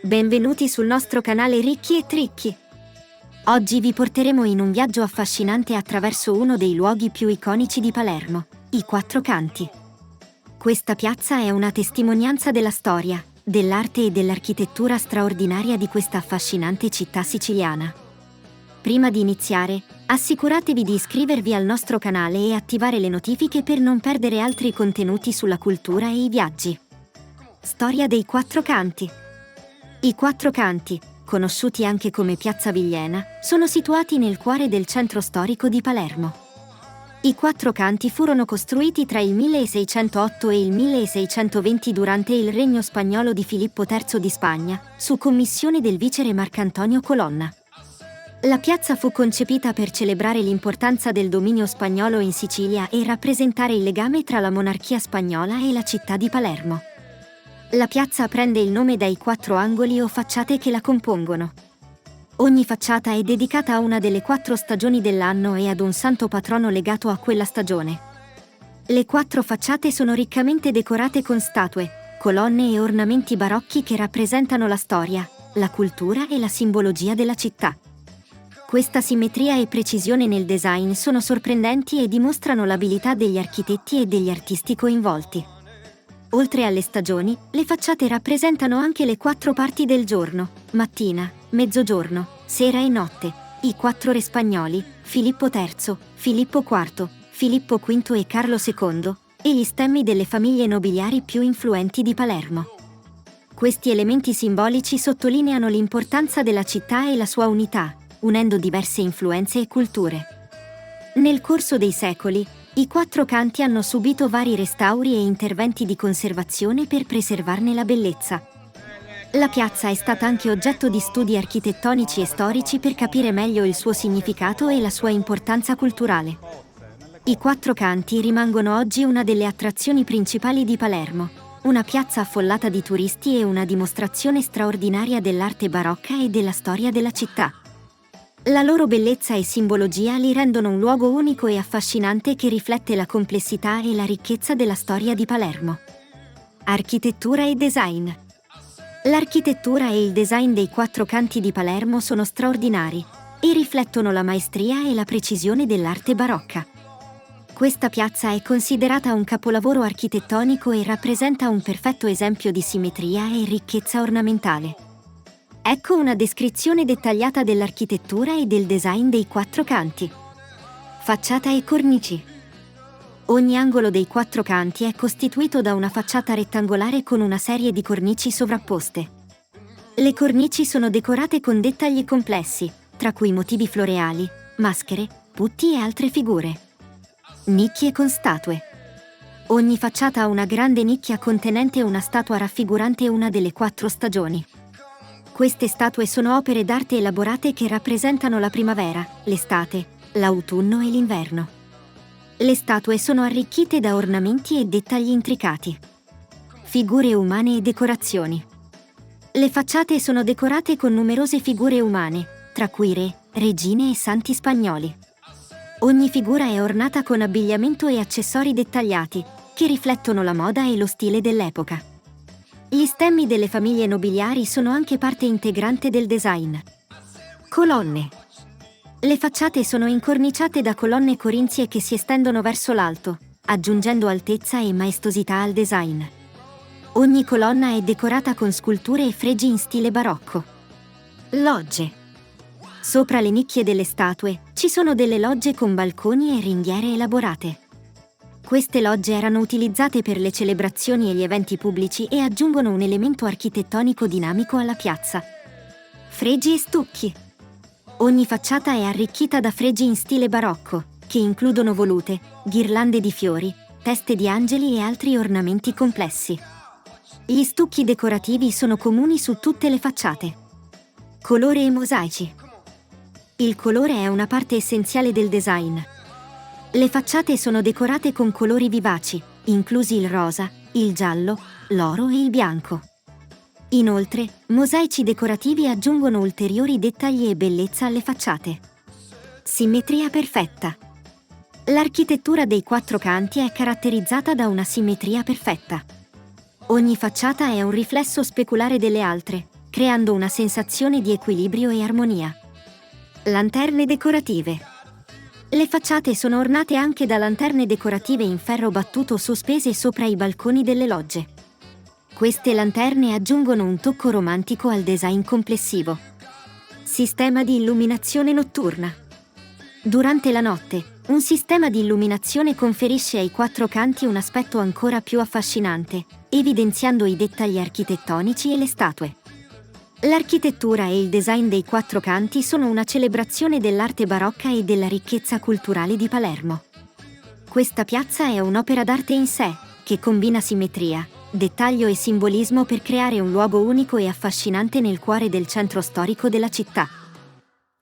Benvenuti sul nostro canale Ricchi e Tricchi. Oggi vi porteremo in un viaggio affascinante attraverso uno dei luoghi più iconici di Palermo, i Quattro Canti. Questa piazza è una testimonianza della storia, dell'arte e dell'architettura straordinaria di questa affascinante città siciliana. Prima di iniziare, assicuratevi di iscrivervi al nostro canale e attivare le notifiche per non perdere altri contenuti sulla cultura e i viaggi. Storia dei Quattro Canti. I Quattro Canti, conosciuti anche come Piazza Villiena, sono situati nel cuore del centro storico di Palermo. I Quattro Canti furono costruiti tra il 1608 e il 1620 durante il regno spagnolo di Filippo III di Spagna, su commissione del viceré Marcantonio Colonna. La piazza fu concepita per celebrare l'importanza del dominio spagnolo in Sicilia e rappresentare il legame tra la monarchia spagnola e la città di Palermo. La piazza prende il nome dai quattro angoli o facciate che la compongono. Ogni facciata è dedicata a una delle quattro stagioni dell'anno e ad un santo patrono legato a quella stagione. Le quattro facciate sono riccamente decorate con statue, colonne e ornamenti barocchi che rappresentano la storia, la cultura e la simbologia della città. Questa simmetria e precisione nel design sono sorprendenti e dimostrano l'abilità degli architetti e degli artisti coinvolti. Oltre alle stagioni, le facciate rappresentano anche le quattro parti del giorno: mattina, mezzogiorno, sera e notte, i quattro re spagnoli, Filippo III, Filippo IV, Filippo V e Carlo II, e gli stemmi delle famiglie nobiliari più influenti di Palermo. Questi elementi simbolici sottolineano l'importanza della città e la sua unità, unendo diverse influenze e culture. Nel corso dei secoli, i Quattro Canti hanno subito vari restauri e interventi di conservazione per preservarne la bellezza. La piazza è stata anche oggetto di studi architettonici e storici per capire meglio il suo significato e la sua importanza culturale. I Quattro Canti rimangono oggi una delle attrazioni principali di Palermo, una piazza affollata di turisti e una dimostrazione straordinaria dell'arte barocca e della storia della città. La loro bellezza e simbologia li rendono un luogo unico e affascinante che riflette la complessità e la ricchezza della storia di Palermo. Architettura e design. L'architettura e il design dei Quattro Canti di Palermo sono straordinari e riflettono la maestria e la precisione dell'arte barocca. Questa piazza è considerata un capolavoro architettonico e rappresenta un perfetto esempio di simmetria e ricchezza ornamentale. Ecco una descrizione dettagliata dell'architettura e del design dei Quattro Canti. Facciata e cornici. Ogni angolo dei Quattro Canti è costituito da una facciata rettangolare con una serie di cornici sovrapposte. Le cornici sono decorate con dettagli complessi, tra cui motivi floreali, maschere, putti e altre figure. Nicchie con statue. Ogni facciata ha una grande nicchia contenente una statua raffigurante una delle quattro stagioni. Queste statue sono opere d'arte elaborate che rappresentano la primavera, l'estate, l'autunno e l'inverno. Le statue sono arricchite da ornamenti e dettagli intricati. Figure umane e decorazioni. Le facciate sono decorate con numerose figure umane, tra cui re, regine e santi spagnoli. Ogni figura è ornata con abbigliamento e accessori dettagliati, che riflettono la moda e lo stile dell'epoca. Gli stemmi delle famiglie nobiliari sono anche parte integrante del design. Colonne. Le facciate sono incorniciate da colonne corinzie che si estendono verso l'alto, aggiungendo altezza e maestosità al design. Ogni colonna è decorata con sculture e fregi in stile barocco. Logge. Sopra le nicchie delle statue ci sono delle logge con balconi e ringhiere elaborate. Queste logge erano utilizzate per le celebrazioni e gli eventi pubblici e aggiungono un elemento architettonico dinamico alla piazza. Fregi e stucchi. Ogni facciata è arricchita da fregi in stile barocco, che includono volute, ghirlande di fiori, teste di angeli e altri ornamenti complessi. Gli stucchi decorativi sono comuni su tutte le facciate. Colore e mosaici. Il colore è una parte essenziale del design. Le facciate sono decorate con colori vivaci, inclusi il rosa, il giallo, l'oro e il bianco. Inoltre, mosaici decorativi aggiungono ulteriori dettagli e bellezza alle facciate. Simmetria perfetta. L'architettura dei Quattro Canti è caratterizzata da una simmetria perfetta. Ogni facciata è un riflesso speculare delle altre, creando una sensazione di equilibrio e armonia. Lanterne decorative. Le facciate sono ornate anche da lanterne decorative in ferro battuto sospese sopra i balconi delle logge. Queste lanterne aggiungono un tocco romantico al design complessivo. Sistema di illuminazione notturna. Durante la notte, un sistema di illuminazione conferisce ai quattro canti un aspetto ancora più affascinante, evidenziando i dettagli architettonici e le statue. L'architettura e il design dei quattro canti sono una celebrazione dell'arte barocca e della ricchezza culturale di Palermo. Questa piazza è un'opera d'arte in sé, che combina simmetria, dettaglio e simbolismo per creare un luogo unico e affascinante nel cuore del centro storico della città.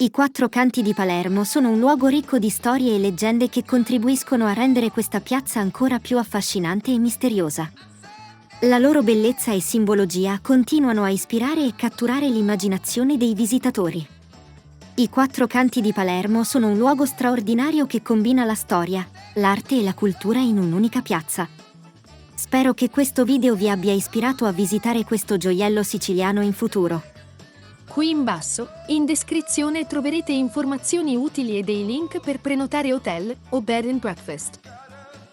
I quattro canti di Palermo sono un luogo ricco di storie e leggende che contribuiscono a rendere questa piazza ancora più affascinante e misteriosa. La loro bellezza e simbologia continuano a ispirare e catturare l'immaginazione dei visitatori. I quattro canti di Palermo sono un luogo straordinario che combina la storia, l'arte e la cultura in un'unica piazza. Spero che questo video vi abbia ispirato a visitare questo gioiello siciliano in futuro. Qui in basso, in descrizione troverete informazioni utili e dei link per prenotare hotel o bed and breakfast.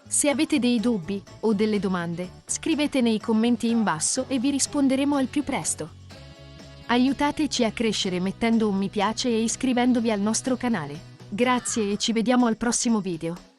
Se avete dei dubbi o delle domande, scrivete nei commenti in basso e vi risponderemo al più presto. Aiutateci a crescere mettendo un mi piace e iscrivendovi al nostro canale. Grazie e ci vediamo al prossimo video.